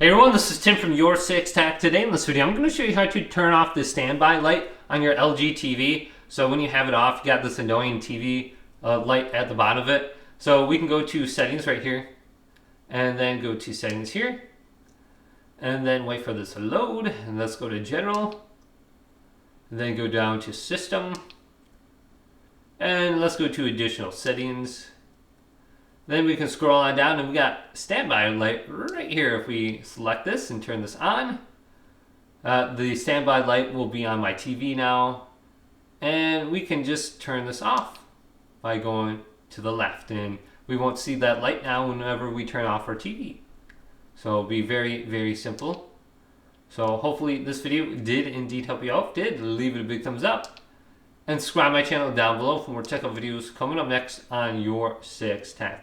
Hey everyone, this is Tim from YourSixTech. Today in this video, I'm going to show you how to turn off the standby light on your LG TV. So when you have it off, you got this annoying TV light at the bottom of it. So we can go to settings right here, and then go to settings here, and then wait for this to load, and let's go to general, and then go down to system, and let's go to additional settings. Then we can scroll on down and we got standby light right here. If we select this and turn this on, the standby light will be on my TV now. And we can just turn this off by going to the left, and we won't see that light now whenever we turn off our TV. So it'll be very, very simple. So hopefully this video did indeed help you out. If it did, leave it a big thumbs up. And subscribe to my channel down below for more tech videos coming up next on YourSixTech.